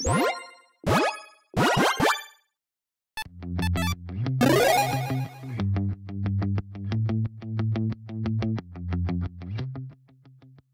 Hey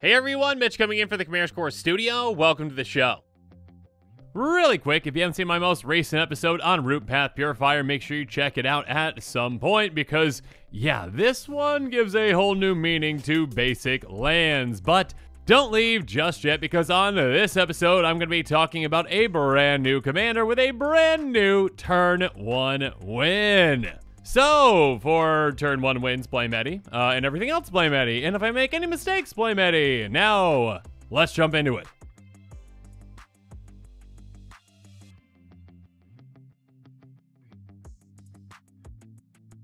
everyone, Mitch coming in for the Commander's Core Studio. Welcome to the show. Really quick, if you haven't seen my most recent episode on Root Path Purifier, make sure you check it out at some point because, yeah, this one gives a whole new meaning to basic lands. But don't leave just yet because on this episode, I'm going to be talking about a brand new commander with a brand new turn 1 win. So, for turn 1 wins, blame Eddie, and everything else, blame Eddie. And if I make any mistakes, blame Eddie. Now, let's jump into it.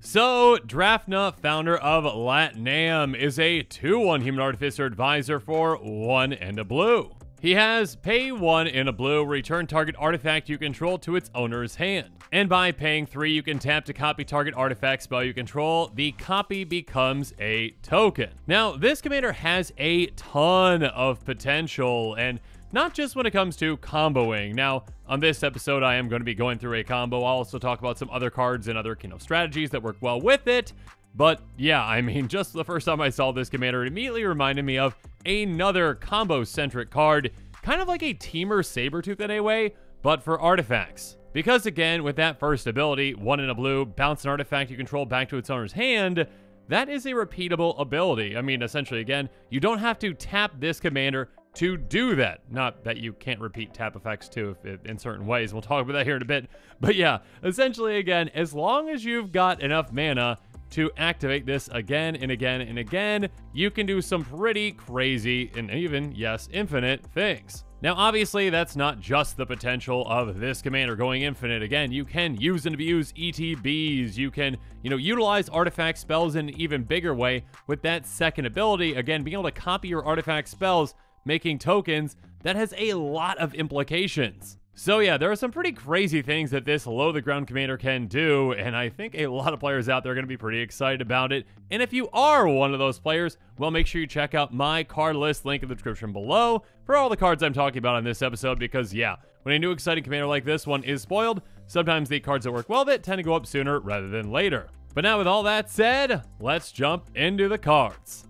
So, Drafna, founder of Lat-Nam, is a 2/1 Human Artificer Advisor for 1 and a blue. He has pay 1 in a blue, return target artifact you control to its owner's hand. And by paying 3, you can tap to copy target artifact spell you control. The copy becomes a token. Now, this commander has a ton of potential, and not just when it comes to comboing. Now, on this episode, I am going to be going through a combo. I'll also talk about some other cards and other, strategies that work well with it. But yeah, I mean, just the first time I saw this commander, it immediately reminded me of another combo-centric card, kind of like a Teamer Sabertooth in a way, but for artifacts. Because again, with that first ability, 1 in a blue, bounce an artifact you control back to its owner's hand, that is a repeatable ability. I mean, essentially, again, you don't have to tap this commander to do that. Not that you can't repeat tap effects too in certain ways. We'll talk about that here in a bit. But yeah, essentially, again, as long as you've got enough mana to activate this again and again and again, you can do some pretty crazy and even, yes, infinite things. Now, obviously, that's not just the potential of this commander going infinite. Again, you can use and abuse ETBs. You can, utilize artifact spells in an even bigger way with that second ability. Again, being able to copy your artifact spells, making tokens, that has a lot of implications. So yeah, there are some pretty crazy things that this low-to-the-ground commander can do, and I think a lot of players out there are going to be pretty excited about it. And if you are one of those players, well, make sure you check out my card list, link in the description below, for all the cards I'm talking about on this episode, because yeah, when a new exciting commander like this one is spoiled, sometimes the cards that work well with it tend to go up sooner rather than later. But now with all that said, let's jump into the cards.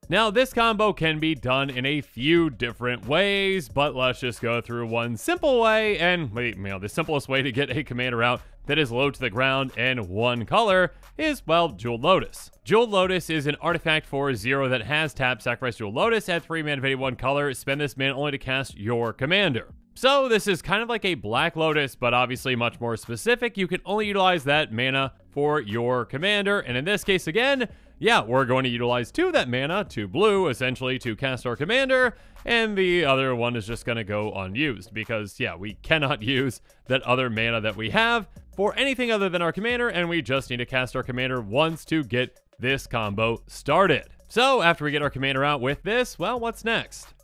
Now, this combo can be done in a few different ways, but let's just go through one simple way, and the simplest way to get a commander out that is low to the ground and 1 color is, well, Jeweled Lotus. Jeweled Lotus is an artifact for 0 that has tap, sacrifice Jeweled Lotus, add 3 mana of any 1 color, spend this mana only to cast your commander. So this is kind of like a Black Lotus, but obviously much more specific. You can only utilize that mana for your commander, and in this case, again, yeah, we're going to utilize 2 of that mana, 2 blue, essentially, to cast our commander, and the other one is just going to go unused, because, yeah, we cannot use that other mana that we have for anything other than our commander, and we just need to cast our commander once to get this combo started. So, after we get our commander out with this, well, what's next?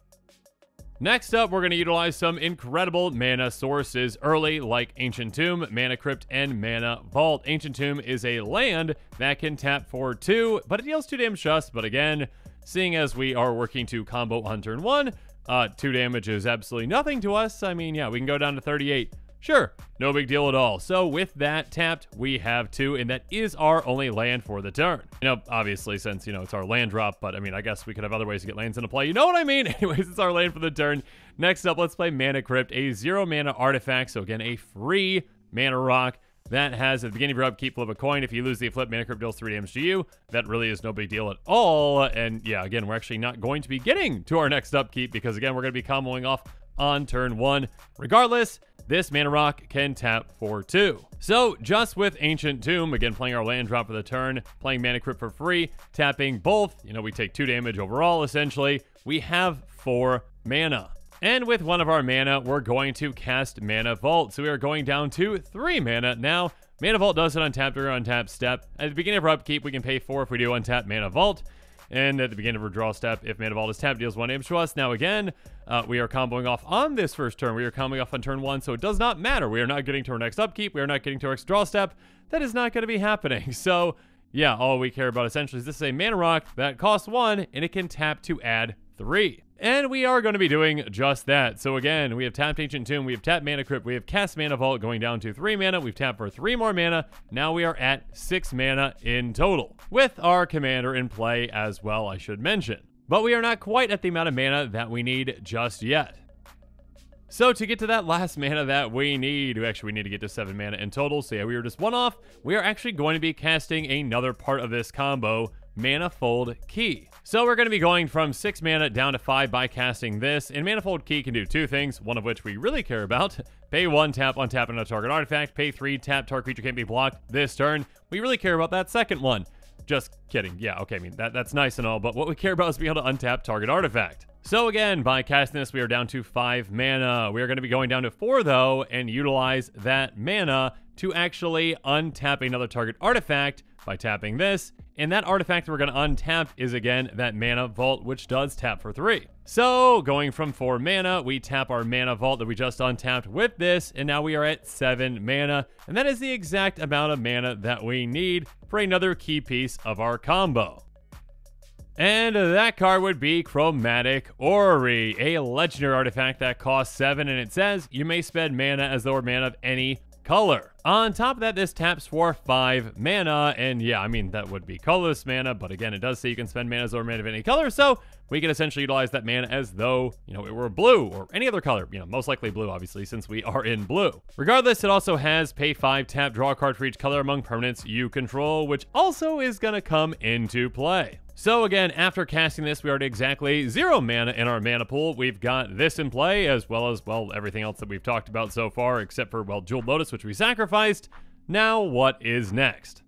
Next up, we're going to utilize some incredible mana sources early, like Ancient Tomb, Mana Crypt, and Mana Vault. Ancient Tomb is a land that can tap for 2, but it deals 2 damage to us. But again, seeing as we are working to combo on turn 1, 2 damage is absolutely nothing to us. I mean, yeah, we can go down to 38. Sure, no big deal at all. So with that tapped, we have 2, and that is our only land for the turn. Obviously, since, it's our land drop, but I mean, I guess we could have other ways to get lands into play. You know what I mean? Anyways, it's our land for the turn. Next up, let's play Mana Crypt, a 0 mana artifact. So again, a free mana rock that has, at the beginning of your upkeep, flip a coin. If you lose the flip, Mana Crypt deals 3 damage to you. That really is no big deal at all. And yeah, again, we're actually not going to be getting to our next upkeep because again, we're going to be comboing off on turn 1. Regardless, this mana rock can tap for 2. So just with Ancient Tomb, again, playing our land drop for the turn, playing Mana Crypt for free, tapping both, we take 2 damage overall, essentially. We have 4 mana. And with 1 of our mana, we're going to cast Mana Vault. So we are going down to 3 mana. Now, Mana Vault does it untap during untap step. At the beginning of our upkeep, we can pay 4 if we do untap Mana Vault. And at the beginning of our draw step, if Mana Vault is tapped, deals 1 damage to us. Now again, we are comboing off on this first turn. We are comboing off on turn 1, so it does not matter. We are not getting to our next upkeep. We are not getting to our next draw step. That is not going to be happening. So yeah, all we care about essentially is this is a mana rock that costs 1, and it can tap to add 3. And we are going to be doing just that. So again, we have tapped Ancient Tomb, we have tapped Mana Crypt, we have cast Mana Vault going down to 3 mana, we've tapped for 3 more mana, now we are at 6 mana in total, with our commander in play as well, I should mention. But we are not quite at the amount of mana that we need just yet. So to get to that last mana that we need to get to 7 mana in total, so yeah, we were just 1 off, we are actually going to be casting another part of this combo, Manifold Key. So we're going to be going from 6 mana down to 5 by casting this, and Manifold Key can do 2 things, one of which we really care about. Pay 1, tap, untap another target artifact. Pay 3, tap, target creature can't be blocked this turn. We really care about that second one. Just kidding. Yeah, okay, I mean, that's nice and all, but what we care about is being able to untap target artifact. So again, by casting this, we are down to 5 mana. We are going to be going down to 4, though, and utilize that mana to actually untap another target artifact by tapping this, and that artifact that we're going to untap is, again, that Mana Vault, which does tap for 3. So, going from 4 mana, we tap our Mana Vault that we just untapped with this, and now we are at 7 mana, and that is the exact amount of mana that we need for another key piece of our combo. And that card would be Chromatic Orrery, a legendary artifact that costs 7, and it says you may spend mana as though mana of any color. On top of that, this taps for 5 mana, and yeah, I mean, that would be colorless mana, but again, it does say you can spend mana as though mana of any color, so we can essentially utilize that mana as though, you know, it were blue or any other color, you know, most likely blue, obviously, since we are in blue. Regardless, it also has pay 5, tap, draw a card for each color among permanents you control, which also is gonna come into play. So again, after casting this, we are at exactly 0 mana in our mana pool. We've got this in play, as well as, well, everything else that we've talked about so far, except for, well, Jeweled Lotus, which we sacrificed. Now, what is next?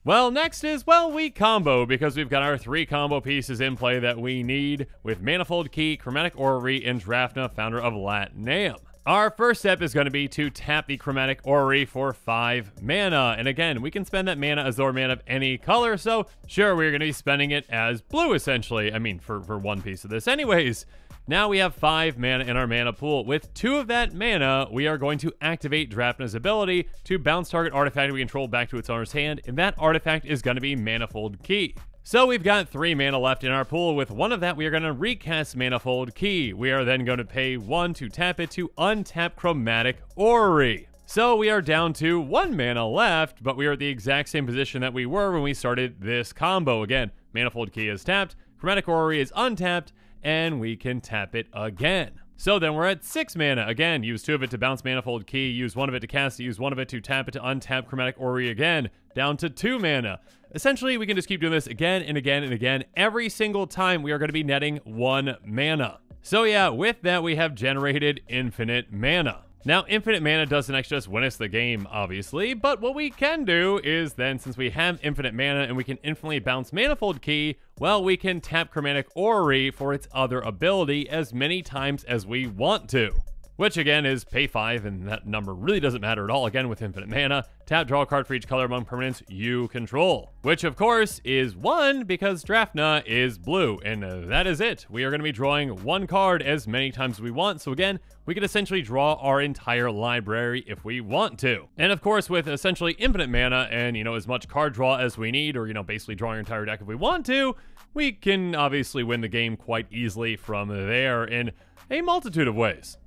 Well, next is, well, we combo, because we've got our 3 combo pieces in play that we need with Manifold Key, Chromatic Orrery, and Drafna, founder of Lat-Nam. Our first step is going to be to tap the Chromatic Orrery for 5 mana, and again, we can spend that mana as though mana of any color, so sure, we're going to be spending it as blue, essentially. I mean, for one piece of this anyways. Now we have 5 mana in our mana pool. With 2 of that mana, we are going to activate Drafna's ability to bounce target artifact we control back to its owner's hand, and that artifact is going to be Manifold Key. So we've got 3 mana left in our pool. With 1 of that, we are going to recast Manifold Key. We are then going to pay 1 to tap it to untap Chromatic Orrery. So we are down to 1 mana left, but we are at the exact same position that we were when we started this combo. Again, Manifold Key is tapped, Chromatic Orrery is untapped, and we can tap it again. So then we're at 6 mana. Again, use 2 of it to bounce Manifold Key, use 1 of it to cast it, use 1 of it to tap it to untap Chromatic Orrery again, down to 2 mana. Essentially, we can just keep doing this again and again and again. Every single time, we are going to be netting 1 mana. So yeah, with that, we have generated infinite mana. Now, infinite mana doesn't actually just win us the game, obviously, but what we can do is then, since we have infinite mana and we can infinitely bounce Manifold Key, well, we can tap Chromatic Orrery for its other ability as many times as we want to. Which again is pay 5, and that number really doesn't matter at all, again with infinite mana. Tap, draw a card for each color among permanents you control. Which of course is 1 because Drafna is blue, and that is it. We are going to be drawing 1 card as many times as we want, so again, we could essentially draw our entire library if we want to. And of course, with essentially infinite mana and, you know, as much card draw as we need, or, you know, basically drawing our entire deck if we want to, we can obviously win the game quite easily from there in a multitude of ways.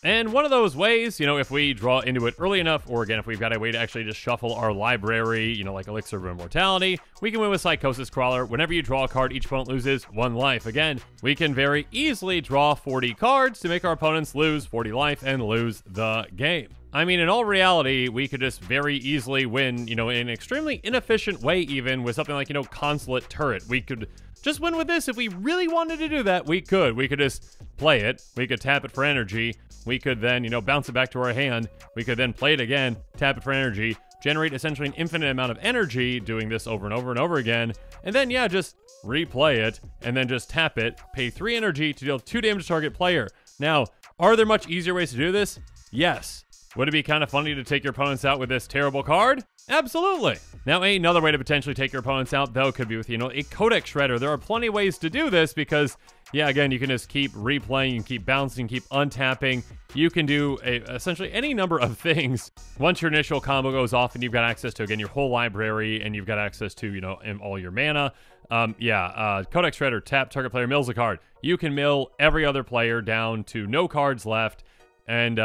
And one of those ways, you know, if we draw into it early enough, or again, if we've got a way to actually just shuffle our library, you know, like Elixir of Immortality, we can win with Psychosis Crawler. Whenever you draw a card, each opponent loses 1 life. Again, we can very easily draw 40 cards to make our opponents lose 40 life and lose the game. I mean, in all reality, we could just very easily win, you know, in an extremely inefficient way even with something like, you know, Consulate Turret. We could just win with this if we really wanted to do that. We could just play it. We could tap it for energy. We could then, you know, bounce it back to our hand. We could then play it again, tap it for energy, generate essentially an infinite amount of energy, doing this over and over and over again, and then, yeah, just replay it, and then just tap it, pay 3 energy to deal 2 damage to target player. Now, are there much easier ways to do this? Yes. Would it be kind of funny to take your opponents out with this terrible card? Absolutely. Now, another way to potentially take your opponents out, though, could be with, a Codex Shredder. There are plenty of ways to do this because, yeah, again, you can just keep replaying, you keep bouncing, keep untapping. You can do essentially any number of things. Once your initial combo goes off and you've got access to, again, your whole library and you've got access to, all your mana. Codex Shredder, tap, target player mills a card. You can mill every other player down to no cards left. And,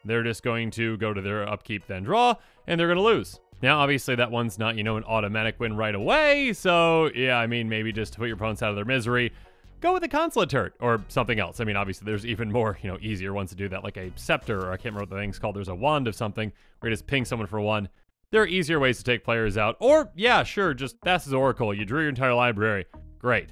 they're just going to go to their upkeep, then draw, and they're going to lose. Now, obviously, that one's not, an automatic win right away. So, yeah, maybe just to put your opponents out of their misery, go with a Consulate Turret or something else. Obviously, there's even more, easier ones to do that, like a Scepter, or I can't remember what the thing's called. There's a Wand of something where you just ping someone for one. There are easier ways to take players out. Or, yeah, sure, just Thassa's Oracle. You drew your entire library. Great.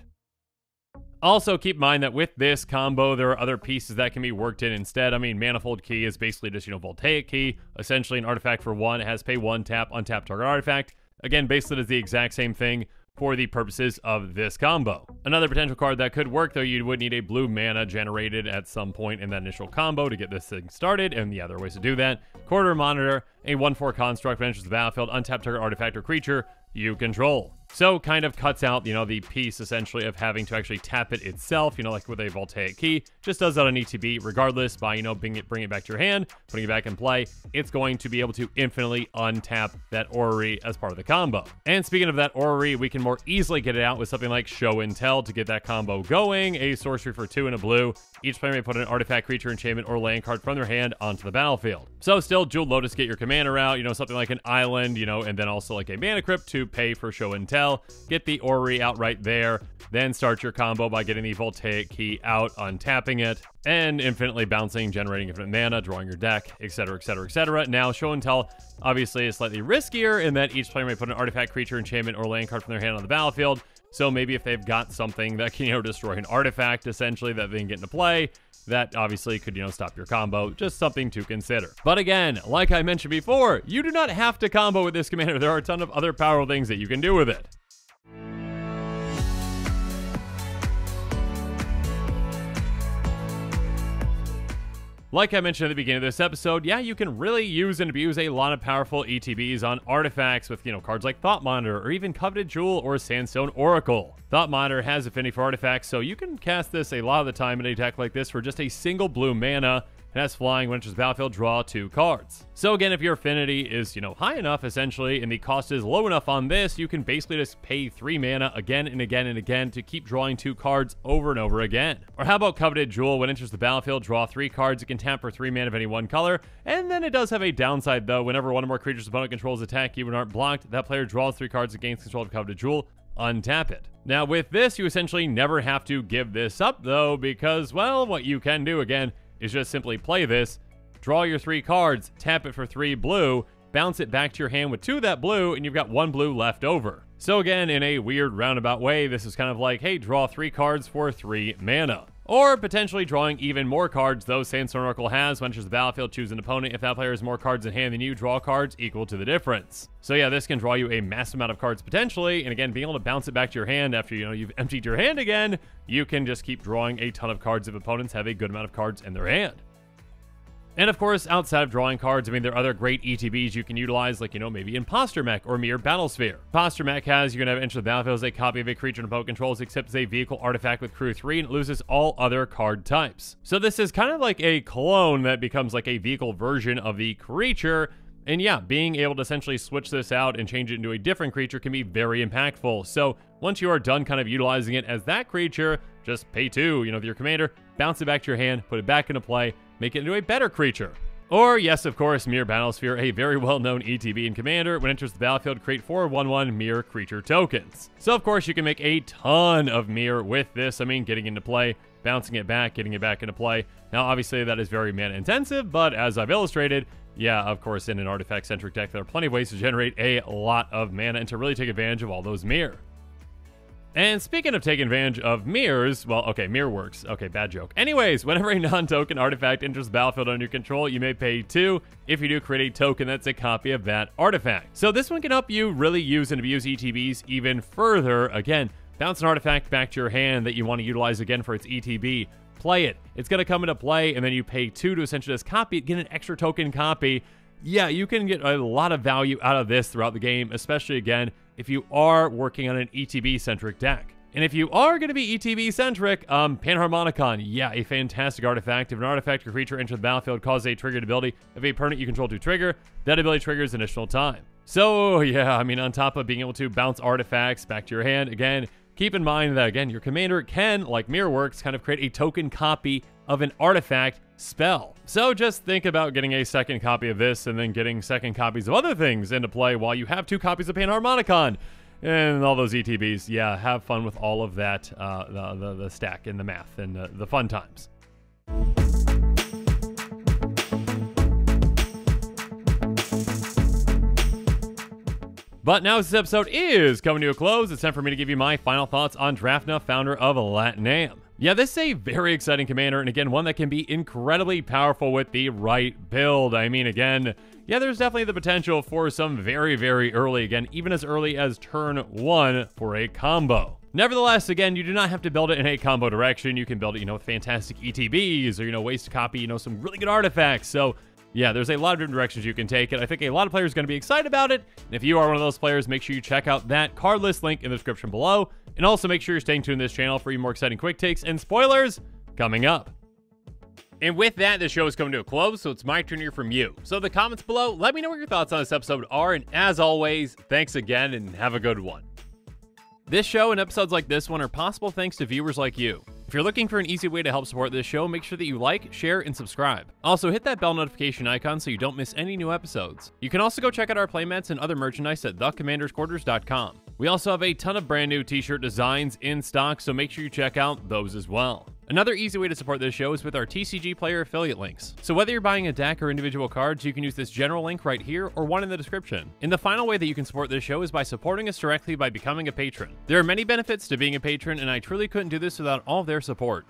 Also, keep in mind that with this combo, there are other pieces that can be worked in instead. Manifold Key is basically just, Voltaic Key, essentially an artifact for one. It has pay one, tap, untap target artifact. Again, basically does the exact same thing for the purposes of this combo. Another potential card that could work, though, you would need a blue mana generated at some point in that initial combo to get this thing started, and yeah, there are ways to do that. Quarter Monitor, a 1/4 construct that enters the battlefield, untap target artifact or creature you control. So kind of cuts out, the piece essentially of having to actually tap it itself, like with a Voltaic Key. Just does that on ETB regardless by, bring it back to your hand, putting it back in play. It's going to be able to infinitely untap that orrery as part of the combo. And speaking of that orrery, we can more easily get it out with something like Show and Tell to get that combo going. A sorcery for 2 and a blue. Each player may put an artifact, creature, enchantment, or land card from their hand onto the battlefield. So still, Jeweled Lotus, get your commander out, something like an island, and then also like a Mana Crypt to pay for Show and Tell. Get the orrery out right there. Then start your combo by getting the Voltaic Key out, untapping it, and infinitely bouncing, generating infinite mana, drawing your deck, etc., etc., etc. Now, Show and Tell obviously is slightly riskier in that each player may put an artifact, creature, enchantment, or land card from their hand on the battlefield. So maybe if they've got something that can, destroy an artifact, essentially, that they can get into play, that obviously could, stop your combo. Just something to consider. But again, like I mentioned before, you do not have to combo with this commander. There are a ton of other powerful things that you can do with it. Like I mentioned at the beginning of this episode, yeah, you can really use and abuse a lot of powerful ETBs on artifacts with, cards like Thought Monitor, or even Coveted Jewel or Sandstone Oracle. Thought Monitor has affinity for artifacts, so you can cast this a lot of the time in a deck like this for just a single blue mana. It has flying, when it enters the battlefield, draw 2 cards. So again, if your affinity is, high enough, essentially, and the cost is low enough on this, you can basically just pay 3 mana again and again and again to keep drawing 2 cards over and over again. Or how about Coveted Jewel? When it enters the battlefield, draw 3 cards. It can tap for 3 mana of any one color. And then it does have a downside, though. Whenever one or more creatures opponent controls attack, even aren't blocked, that player draws 3 cards and gains control of Coveted Jewel. Untap it. Now, with this, you essentially never have to give this up, though, because, well, what you can do, again, is just simply play this, draw your 3 cards, tap it for 3 blue, bounce it back to your hand with 2 of that blue, and you've got 1 blue left over. So again, in a weird roundabout way, this is kind of like, hey, draw 3 cards for 3 mana. Or potentially drawing even more cards, though Sandstone Oracle has. When it enters the battlefield, choose an opponent. If that player has more cards in hand than you, draw cards equal to the difference. So yeah, this can draw you a massive amount of cards potentially, and again, being able to bounce it back to your hand after, you've emptied your hand again, you can just keep drawing a ton of cards if opponents have a good amount of cards in their hand. And of course, outside of drawing cards, there are other great ETBs you can utilize, like, maybe Imposter Mech or Mere Battlesphere. Imposter Mech has, you're going to have enter the battlefield as a copy of a creature an opponent controls, except as a vehicle artifact with crew 3, and it loses all other card types. So this is kind of like a clone that becomes like a vehicle version of the creature. And yeah, being able to essentially switch this out and change it into a different creature can be very impactful. So once you are done kind of utilizing it as that creature, just pay 2, with your commander, bounce it back to your hand, put it back into play, make it into a better creature. Or, yes, of course, Mere Battlesphere, a very well-known ETB and commander. When it enters the battlefield, create 4 1/1 Mere creature tokens. So, of course, you can make a ton of Mere with this. Getting into play, bouncing it back, getting it back into play. Now, obviously, that is very mana-intensive, but as I've illustrated, yeah, of course, in an artifact-centric deck, there are plenty of ways to generate a lot of mana and to really take advantage of all those Mere. And speaking of taking advantage of mirrors, well, okay, mirror works. Okay, bad joke. Anyways, whenever a non-token artifact enters the battlefield under your control, you may pay 2. If you do, create a token that's a copy of that artifact. So this one can help you really use and abuse ETBs even further. Again, bounce an artifact back to your hand that you want to utilize again for its ETB. play it. It's going to come into play, and then you pay 2 to essentially just copy it, get an extra token copy. Yeah, you can get a lot of value out of this throughout the game, especially, again, if you are working on an ETB-centric deck. And if you are going to be ETB-centric, Panharmonicon, yeah, a fantastic artifact. If an artifact or creature enters the battlefield causes a triggered ability of a permanent you control to trigger, that ability triggers additional time. So, yeah, I mean, on top of being able to bounce artifacts back to your hand, again, keep in mind that, again, your commander can, like Mirrorworks, kind of create a token copy of an artifact spell. So just think about getting a second copy of this and then getting second copies of other things into play while you have 2 copies of Panharmonicon. And all those ETBs, yeah, have fun with all of that, the stack and the math and the fun times. But now as this episode is coming to a close, it's time for me to give you my final thoughts on Drafna, founder of Lat-Nam. Yeah, this is a very exciting commander, and again, one that can be incredibly powerful with the right build. I mean, again, yeah, there's definitely the potential for some very, very early, again, even as early as turn 1 for a combo. Nevertheless, again, you do not have to build it in a combo direction. You can build it, with fantastic ETBs or, ways to copy, some really good artifacts. So, yeah, there's a lot of different directions you can take it. I think a lot of players are going to be excited about it. And if you are one of those players, make sure you check out that card list link in the description below. And also make sure you're staying tuned to this channel for even more exciting quick takes and spoilers coming up. And with that, the show is coming to a close, so it's my turn to hear from you. So in the comments below, let me know what your thoughts on this episode are. And as always, thanks again and have a good one. This show and episodes like this one are possible thanks to viewers like you. If you're looking for an easy way to help support this show, make sure that you like, share, and subscribe. Also, hit that bell notification icon so you don't miss any new episodes. You can also go check out our playmats and other merchandise at thecommandersquarters.com. We also have a ton of brand new t-shirt designs in stock, so make sure you check out those as well. Another easy way to support this show is with our TCG player affiliate links. So whether you're buying a deck or individual cards, you can use this general link right here or one in the description. And the final way that you can support this show is by supporting us directly by becoming a patron. There are many benefits to being a patron, and I truly couldn't do this without all of their support.